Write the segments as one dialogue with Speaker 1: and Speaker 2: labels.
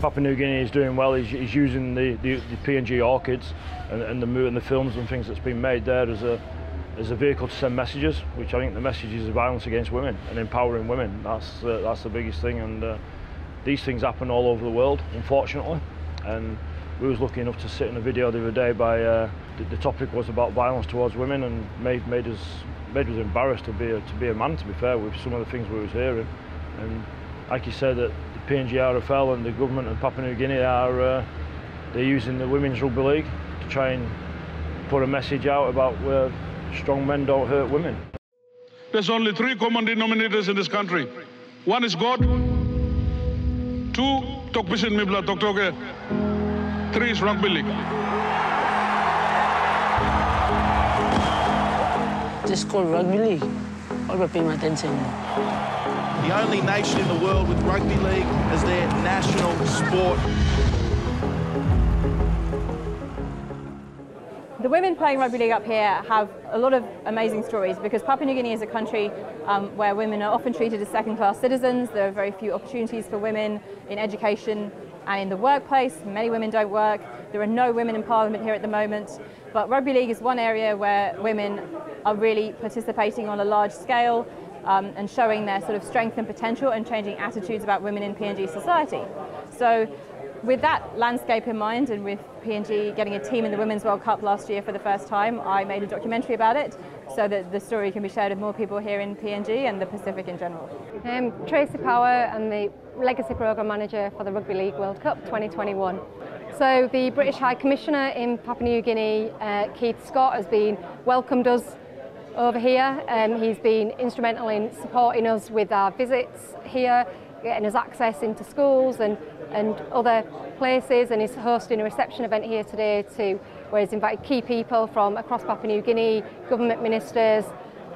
Speaker 1: Papua New Guinea is doing well. He's using the PNG orchids and the films and things that's been made there as a vehicle to send messages, which I think the message is violence against women and empowering women. That's the biggest thing, and these things happen all over the world, unfortunately. And we was lucky enough to sit in a video the other day by the topic was about violence towards women, and made us embarrassed to be a man, to be fair, with some of the things we was hearing. And like you said, that the PNG RFL and the government of Papua New Guinea are they're using the Women's Rugby League to try and put a message out about where strong men don't hurt women.
Speaker 2: There's only 3 common denominators in this country. One is God, 2, Tokpisin Mibla Toktoke, 3 is rugby league.
Speaker 3: Just called rugby league. What about paying attention?
Speaker 4: The only nation in the world with rugby league as their national sport.
Speaker 5: The women playing rugby league up here have a lot of amazing stories, because Papua New Guinea is a country where women are often treated as second-class citizens. There are very few opportunities for women in education and in the workplace. Many women don't work. There are no women in Parliament here at the moment. But rugby league is one area where women are really participating on a large scale and showing their sort of strength and potential and changing attitudes about women in PNG society. So with that landscape in mind, and with PNG getting a team in the Women's World Cup last year for the first time, I made a documentary about it so that the story can be shared with more people here in PNG and the Pacific in general.
Speaker 6: Tracy Power, I'm the Legacy Programme Manager for the Rugby League World Cup 2021. So the British High Commissioner in Papua New Guinea, Keith Scott, has welcomed us over here. He's been instrumental in supporting us with our visits here, getting us access into schools and other places, and is hosting a reception event here today where he's invited key people from across Papua New Guinea, government ministers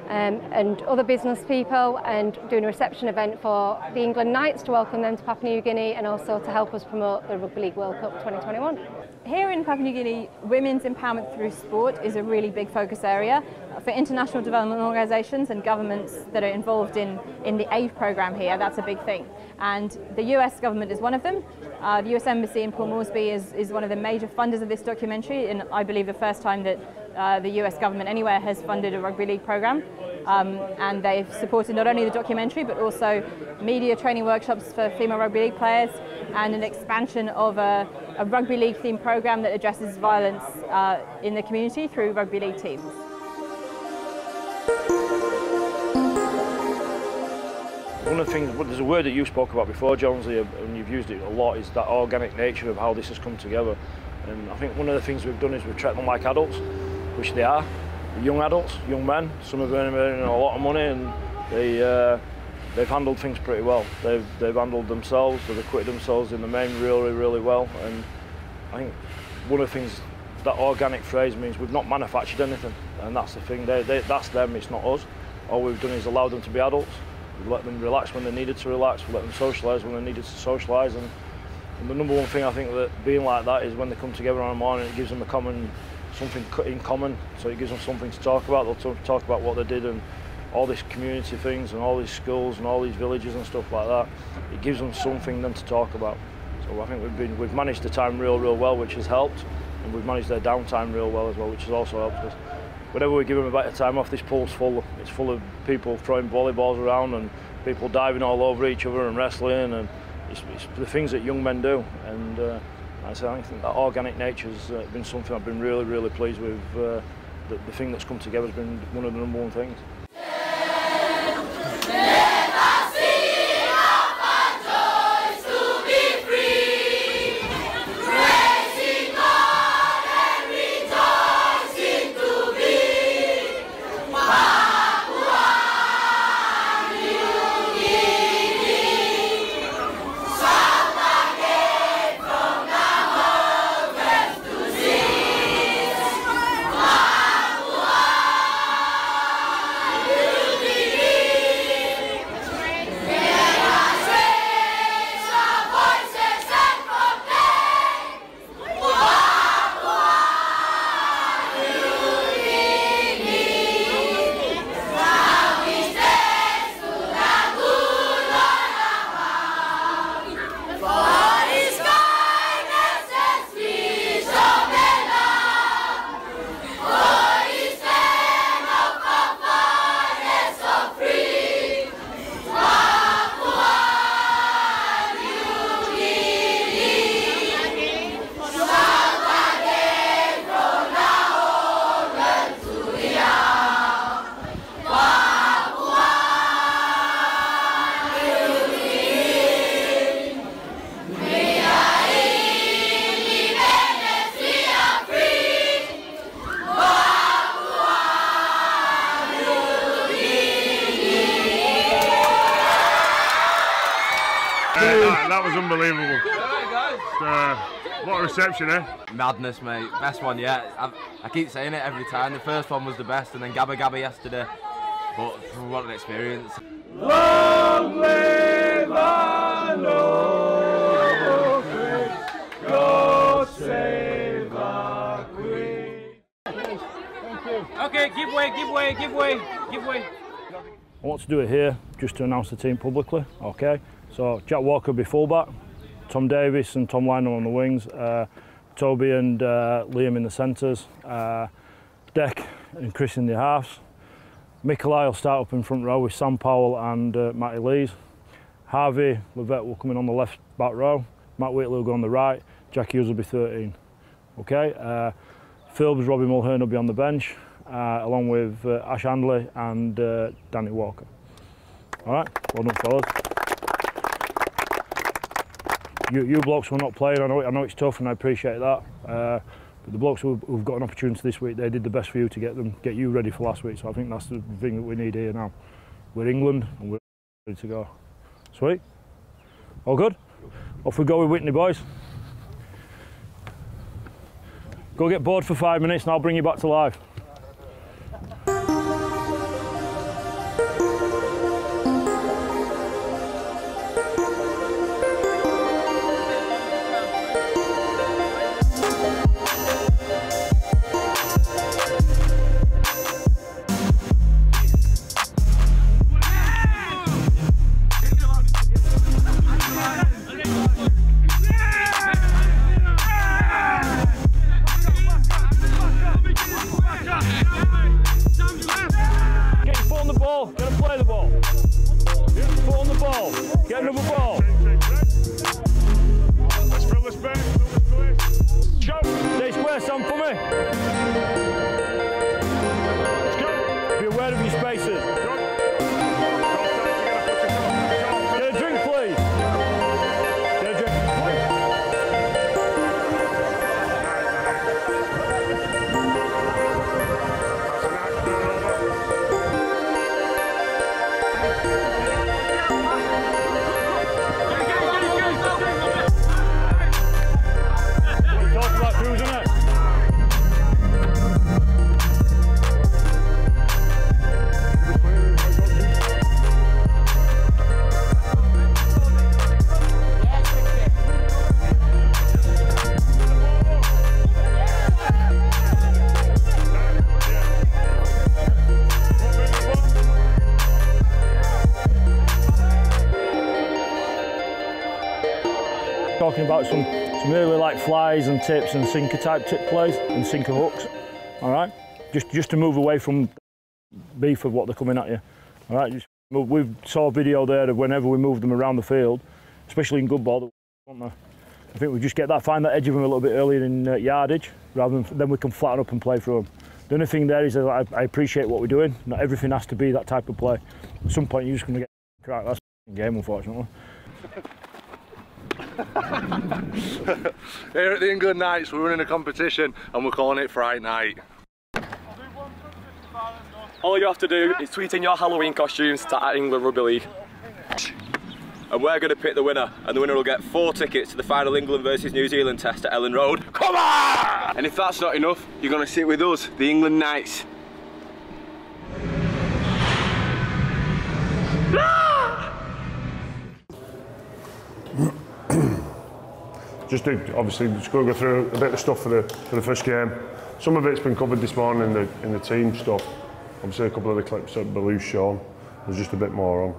Speaker 6: and other business people, and doing a reception event for the England Knights to welcome them to Papua New Guinea, and also to help us promote the Rugby League World Cup 2021.
Speaker 5: Here in Papua New Guinea, women's empowerment through sport is a really big focus area for international development organisations and governments that are involved in the aid programme here. That's a big thing, and the US government is one of them. The US Embassy in Port Moresby is one of the major funders of this documentary, and I believe the first time that the US government anywhere has funded a rugby league programme. And they've supported not only the documentary but also media training workshops for female rugby league players, and an expansion of a rugby league themed programme that addresses violence in the community through rugby league teams.
Speaker 1: One of the things, there's a word that you spoke about before, Jonesy, and you've used it a lot, is that organic nature of how this has come together. And I think one of the things we've done is we've treated them like adults, which they are. Young adults, young men. Some of them are earning a lot of money, and they've handled things pretty well. They've handled themselves, they've acquitted themselves in the main really, really well. And I think one of the things, that organic phrase means we've not manufactured anything, and that's the thing. That's them, it's not us. All we've done is allowed them to be adults. We've let them relax when they needed to relax. We've let them socialise when they needed to socialise. And the number one thing I think that being like that is when they come together on a morning, it gives them something in common, so it gives them something to talk about. They'll talk about what they did and all these community things and all these schools and all these villages and stuff like that. It gives them something then to talk about. So I think we've managed the time real well, which has helped, and we've managed their downtime real well as well, which has also helped us. Whenever we give them a bit of time off, this pool's full. It's full of people throwing volleyballs around and people diving all over each other and wrestling, and it's the things that young men do. And I think that organic nature has been something I've been really pleased with. The thing that's come together has been one of the number one things.
Speaker 7: That was unbelievable. What a reception, eh?
Speaker 8: Madness, mate. Best one yet. I keep saying it every time. The first one was the best, and then Gabba Gabba yesterday. But what an experience.
Speaker 7: Long live our Norfolk, God save our Queen.
Speaker 9: Okay, give way, give way, give way, give way.
Speaker 1: I want to do it here just to announce the team publicly, okay? So Jack Walker will be fullback, Tom Davis and Tom Lynham on the wings, Toby and Liam in the centres, Deck and Chris in the halves. Mikolai will start up in front row with Sam Powell and Matty Lees. Harvey Levette will come in on the left back row, Matt Whitley will go on the right, Jackie Hughes will be 13. Okay, Philbs, Robbie Mulhern will be on the bench, along with Ash Handley and Danny Walker. All right, well done, fellas. You blokes will not play. I know it's tough, and I appreciate that. But the blokes who've got an opportunity this week, they did the best for you to get you ready for last week. So I think that's the thing that we need here now. We're England, and we're ready to go. Sweet. All good? Off we go with Whitney, boys. Go get bored for 5 minutes, and I'll bring you back to life. Talking about some really like flies and tips and sinker type tip plays and sinker hooks, all right? Just to move away from beef of what they're coming at you, all right? We saw a video there of whenever we move them around the field, especially in good ball, I think we just find that edge of them a little bit earlier in yardage, rather than then we can flatten up and play through them. The only thing there is that I appreciate what we're doing. Not everything has to be that type of play. At some point you're just going to get cracked. That's the game, unfortunately.
Speaker 7: Here at the England Knights, we're running a competition and we're calling it Fright Night.
Speaker 10: All you have to do is tweet in your Halloween costumes to @England Rugby League. And we're going to pick the winner, and the winner will get 4 tickets to the final England versus New Zealand test at Ellen Road. Come on!
Speaker 11: And if that's not enough, you're going to sit with us, the England Knights.
Speaker 7: Obviously just going to go through a bit of stuff for the first game. Some of it's been covered this morning in the team stuff. Obviously a couple of the clips that Baloo's shown. There's just a bit more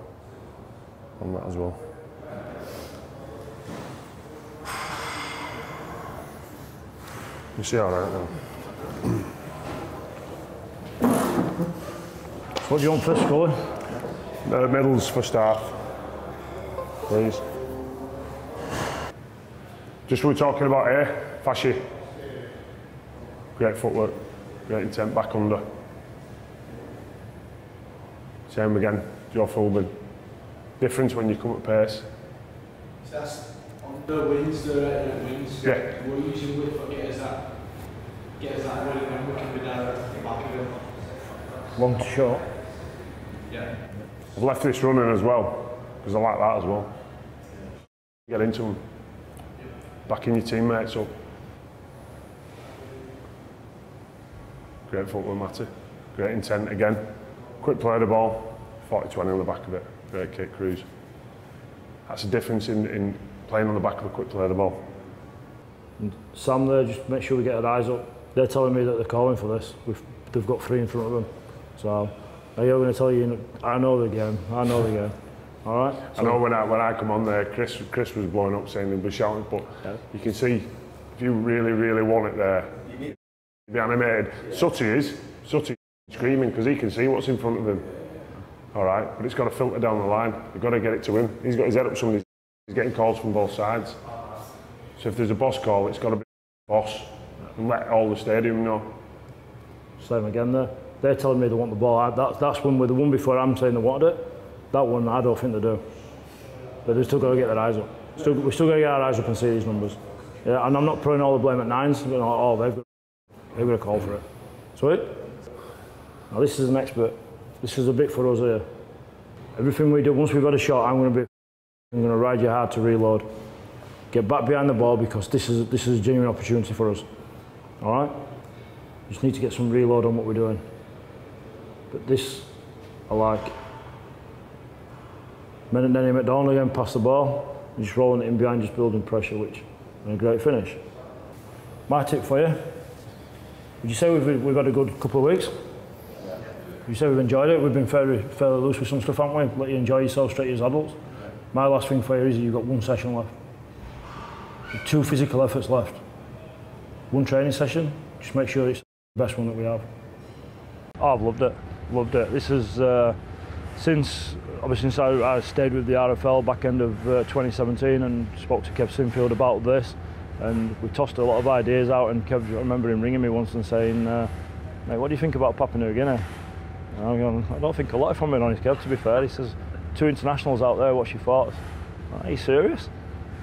Speaker 7: on that as well. You see all right now.
Speaker 1: What do you want first, Scully?
Speaker 7: Middles for staff, please. Just what we're talking about here, Fashy. Great footwork, great intent back under. Same again, Joe Fulman. Difference when you come at pace.
Speaker 12: So that's on the wings, the wings.
Speaker 7: Yeah.
Speaker 12: We're using width for get us that running and we can be direct at the back of him.
Speaker 1: Long to short.
Speaker 12: Yeah.
Speaker 7: I've left this running as well, because I like that as well. Get into them. Backing your teammates up. Great football, Matty. Great intent again. Quick play of the ball. 40-20 on the back of it. Great kick, cruise. That's the difference in playing on the back of a quick play of the ball.
Speaker 1: And Sam there, just make sure we get our eyes up. They're telling me that they're calling for this. They've got 3 in front of them. So they're going to tell you, I know the game. I know the game. All right.
Speaker 7: So, I know when I come on there, Chris was blowing up saying they'd be shouting, but you can see if you really, really want it there, you'd be animated. Sutty screaming because he can see what's in front of him. All right, but it's got to filter down the line. You've got to get it to him. He's got his head up somebody. He's getting calls from both sides. So if there's a boss call, it's got to be boss and let all the stadium know.
Speaker 1: Same again there. They're telling me they want the ball. That's one with the one before I'm saying they wanted it. That one I don't think they do. But they've still got to get their eyes up. We're still got to get our eyes up and see these numbers. Yeah, and I'm not putting all the blame at 9s. You know, oh, they've got to call for it. Sweet. Now this is an expert. This is a bit for us here. Everything we do, once we've got a shot, I'm going to ride you hard to reload. Get back behind the ball because this is a genuine opportunity for us. All right? Just need to get some reload on what we're doing. But this, I like. Denny McDonald again, pass the ball, just rolling it in behind, just building pressure, which is a great finish. My tip for you, would you say we've had a good couple of weeks? You say we've enjoyed it, we've been fairly loose with some stuff, haven't we? Let you enjoy yourself straight as adults. My last thing for you is you've got 1 session left. 2 physical efforts left. 1 training session, just make sure it's the best one that we have. Oh, I've loved it. This is, since I stayed with the RFL back end of 2017 and spoke to Kev Sinfield about this, and we tossed a lot of ideas out, and Kev, I remember him ringing me once and saying, mate, what do you think about Papua New Guinea? And I'm going, I don't think a lot, if I'm being honest, Kev, to be fair. He says, 2 internationals out there, what's your thoughts? Are you serious?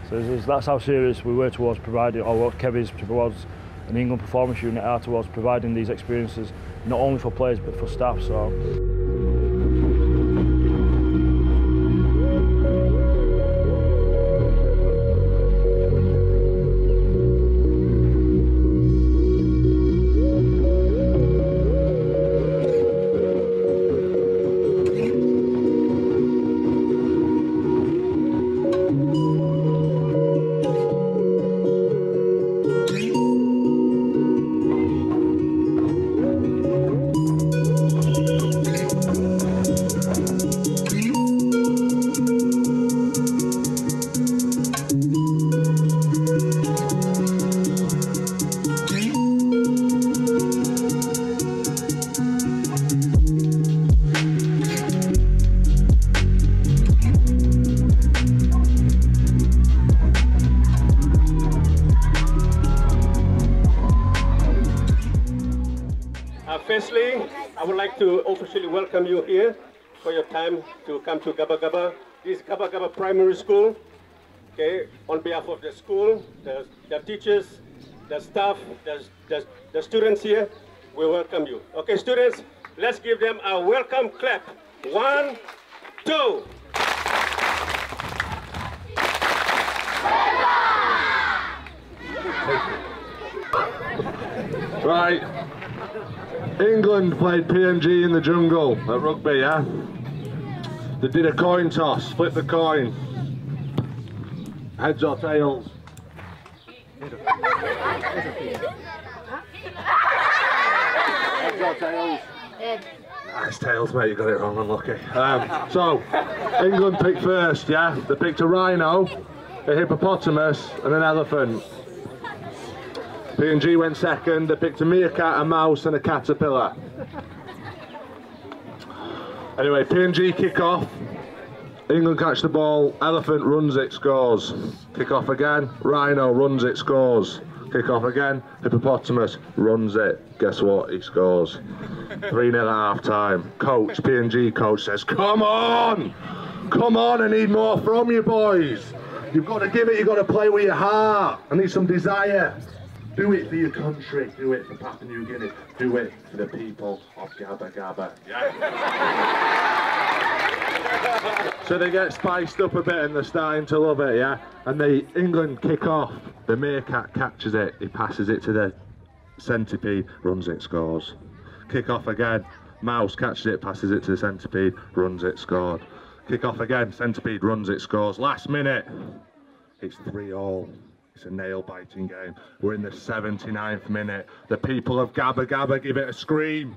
Speaker 1: So that's how serious we were towards providing, or what Kev is towards an England performance unit are towards providing these experiences, not only for players but for staff. So.
Speaker 13: Firstly, I would like to officially welcome you here for your time to come to Gaba Gaba. This is Gaba Gaba Primary School. Okay, on behalf of the school, the teachers, the staff, the students here, we welcome you. Okay, students, let's give them a welcome clap. 1, 2.
Speaker 14: Right. England played PNG in the jungle at rugby, yeah? They did a coin toss, flip the coin. Heads or tails? Heads or tails? Nice tails, mate, you got it wrong, unlucky. So, England picked first, yeah? They picked a rhino, a hippopotamus and an elephant. PNG went second, they picked a meerkat, a mouse and a caterpillar. Anyway, PNG kick off, England catch the ball, elephant runs it, scores. Kick off again, rhino runs it, scores. Kick off again, hippopotamus runs it. Guess what, he scores. 3-0 at half time. Coach, PNG coach says, come on, I need more from you boys. You've got to give it, you've got to play with your heart. I need some desire. Do it for your country, do it for Papua New Guinea, do it for the people of Gabba Gabba. Yeah. So they get spiced up a bit and they're starting to love it, yeah? And the England kick off, the meerkat catches it, he passes it to the centipede, runs it, scores. Kick off again, mouse catches it, passes it to the centipede, runs it, scored. Kick off again, centipede runs it, scores. Last minute, it's 3-all. It's a nail-biting game. We're in the 79th minute. The people of Gabba Gabba give it a scream.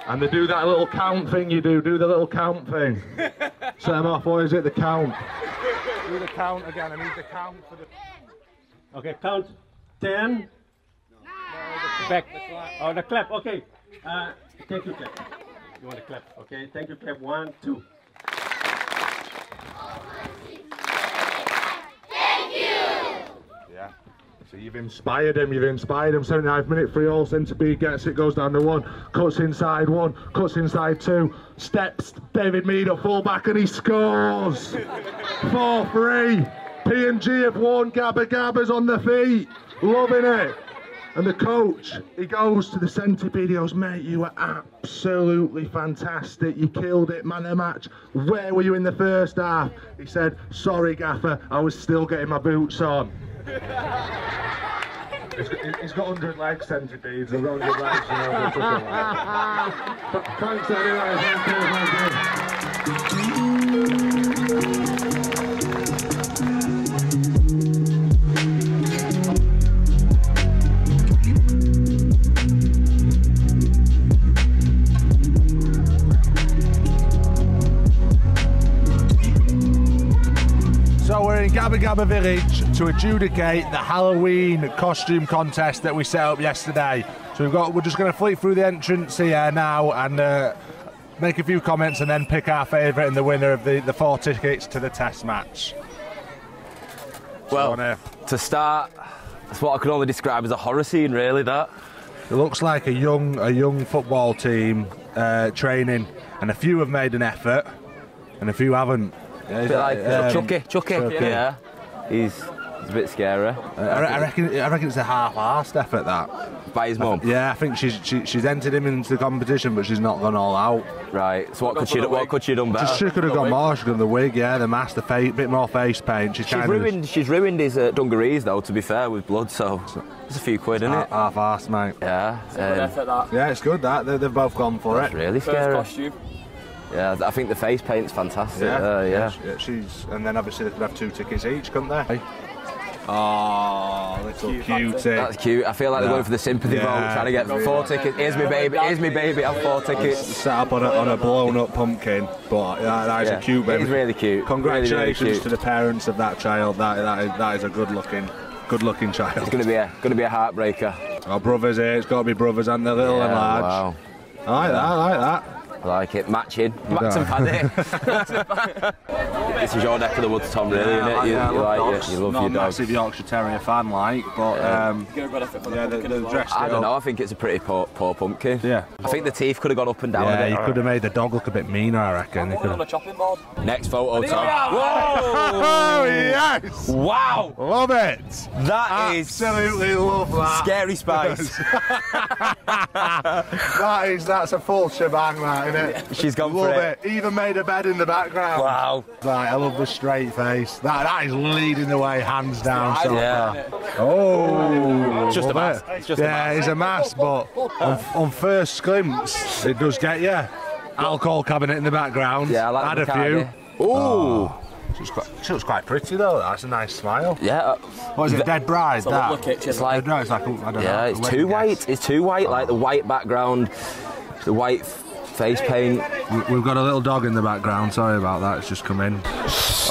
Speaker 14: And they do that little count thing you do the little count thing. Set them off, what is it, the count? Do the count again, I need the count for the...
Speaker 13: Okay, count 10. Back. Oh, the clap, okay. Thank you, clap. You want to clap, okay? Thank you, clap. 1, 2.
Speaker 14: So you've inspired him, 79th minute, 3-all, centipede gets it, goes down the 1, cuts inside 1, cuts inside 2, steps David Mead at full-back and he scores! 4-3, PNG have won, Gabba Gabba's on the feet, loving it! And the coach, he goes to the centipede, he goes, mate, you were absolutely fantastic, you killed it, man of the match, where were you in the first half? He said, sorry Gaffer, I was still getting my boots on. He's got 100 legs, centipedes, he's got 100 legs, you know. But thanks anyway, thank you. So we're in Gabba Gabba Village to adjudicate the Halloween costume contest that we set up yesterday. So we're just going to fleet through the entrance here now and make a few comments and then pick our favourite and the winner of the 4 tickets to the test match.
Speaker 8: Well, to start, it's what I could only describe as a horror scene, really, that.
Speaker 14: It looks like a young football team training, and a few have made an effort and a few haven't.
Speaker 8: A bit like Chucky. Yeah. He's a bit scary.
Speaker 14: I reckon it's a half-arsed effort, that.
Speaker 8: By his mum?
Speaker 14: Yeah, I think she's entered him into the competition, but she's not gone all out.
Speaker 8: Right, so what could she have done better?
Speaker 14: She could have gone more, she could have done the wig, yeah, the mask, the face, bit more face paint. She's
Speaker 8: ruined his dungarees, though, to be fair, with blood, so there's a few quid in it.
Speaker 14: Half-arsed, mate.
Speaker 8: Yeah.
Speaker 14: Yeah, it's good, that. They've both gone for it.
Speaker 8: It's really scary. Costume. Yeah, I think the face paint's fantastic. Yeah.
Speaker 14: And then obviously they could have 2 tickets each, couldn't they? Oh, little cutie.
Speaker 8: That's cute. I feel like they're going for the sympathy vote, trying to get 4 tickets. Here's my baby. I have 4 tickets.
Speaker 14: Set up on a blown-up pumpkin, but that is a cute baby.
Speaker 8: It's really cute.
Speaker 14: Congratulations
Speaker 8: really cute
Speaker 14: to the parents of that child. That is a good-looking child.
Speaker 8: It's going to be a heartbreaker.
Speaker 14: Our brothers here. It's got to be brothers, and they're little and large.
Speaker 8: Wow.
Speaker 14: I like that.
Speaker 8: I like it. Matching. Max and Paddy. This is your neck of the woods, Tom, really, isn't it? You like it. You love your dog.
Speaker 14: Not a massive Yorkshire Terrier fan, but they're dressed
Speaker 8: I don't know. I think it's a pretty poor pumpkin.
Speaker 14: Yeah.
Speaker 8: I think the teeth could have gone up and down a bit.
Speaker 14: You could have made the dog look a bit meaner, I reckon.
Speaker 8: On a chopping board. Next photo, Tom.
Speaker 14: Whoa! Oh, yes!
Speaker 8: Wow!
Speaker 14: Love it!
Speaker 8: That is
Speaker 14: absolutely love that.
Speaker 8: Scary Spice.
Speaker 14: That's a full shebang, that, isn't it?
Speaker 8: She's gone
Speaker 14: love
Speaker 8: for it.
Speaker 14: Even made a bed in the background.
Speaker 8: Wow.
Speaker 14: Right, I love the straight face. That is leading the way, hands down.
Speaker 8: Yeah.
Speaker 14: Oh,
Speaker 8: it's just a mask.
Speaker 14: It's a mask, but on first glimpse, it does get you. Alcohol cabinet in the background.
Speaker 8: Yeah, I like
Speaker 14: Had a few.
Speaker 8: Ooh.
Speaker 14: She looks quite pretty though. That's a nice smile.
Speaker 8: Yeah.
Speaker 14: What is it? Dead Bride. That.
Speaker 8: It's like.
Speaker 14: No, it's like I don't know.
Speaker 8: Yeah, it's too white. It's too white. Like the white background, the white face paint.
Speaker 14: We've got a little dog in the background. Sorry about that. It's just come in.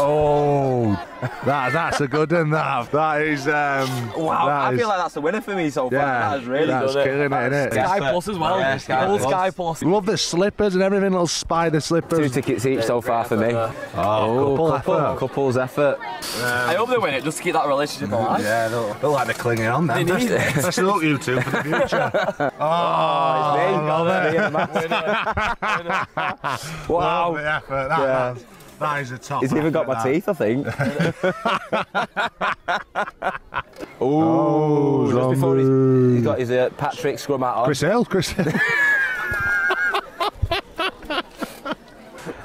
Speaker 14: Oh, that's a good one. That is.
Speaker 8: Wow, I feel like that's the winner for me so far.
Speaker 14: Yeah,
Speaker 8: that is really
Speaker 14: that's
Speaker 8: good.
Speaker 14: killing it, isn't it?
Speaker 9: Sky Plus as well.
Speaker 8: Yeah,
Speaker 9: Sky Plus.
Speaker 14: Love the slippers and everything. Little spider slippers.
Speaker 8: 2 tickets each so far for me. Couple's effort.
Speaker 9: I hope they win it just to keep that relationship alive.
Speaker 14: Yeah, they'll like they're clinging on then. Let's look you two for the future. Oh,
Speaker 8: it's me.
Speaker 14: Love it.
Speaker 8: Wow.
Speaker 14: Love the effort. That is a top.
Speaker 15: He's even got my teeth, I think.
Speaker 14: Oh,
Speaker 15: just before he's got his Patrick scrum hat on.
Speaker 14: Chris Hill.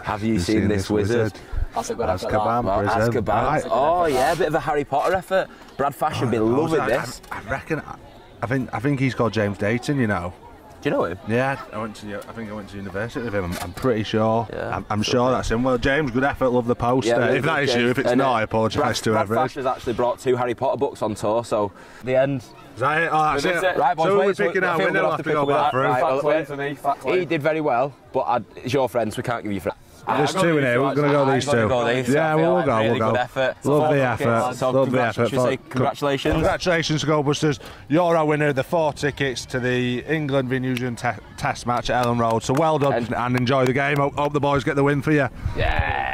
Speaker 15: Have you seen this wizard?
Speaker 14: That's a good effort. Azkaban.
Speaker 15: Right. Oh yeah, a bit of a Harry Potter effort. Brad Fash would be loving this.
Speaker 14: I reckon. I think he's called James Dayton. You know.
Speaker 15: Do you know him?
Speaker 14: Yeah, I think I went to university with him. I'm pretty sure.
Speaker 15: Yeah,
Speaker 14: I'm sure that's him. Well, James, good effort. Love the poster.
Speaker 15: Yeah,
Speaker 14: if that is you, if it's not, I apologise to
Speaker 15: Brad
Speaker 14: whoever it
Speaker 15: Fash
Speaker 14: is.
Speaker 15: has actually brought 2 Harry Potter books on tour, so the end.
Speaker 14: Is that it? Oh, that's it.
Speaker 15: Right, boys,
Speaker 14: so
Speaker 15: wait,
Speaker 14: we're picking out. We're going to have to go back through.
Speaker 15: Fact lane for me. He did very well, but it's your friends. We can't give you friends.
Speaker 14: There's 2 in here. We're going to go these 2. Yeah, we'll go.
Speaker 15: Really good effort.
Speaker 14: Love the effort. Love the effort.
Speaker 15: Congratulations.
Speaker 14: Congratulations, Goldbusters. You're our winner of the 4 tickets to the England v New Zealand Test match at Ellen Road. So well done and enjoy the game. Hope the boys get the win for you.
Speaker 15: Yeah.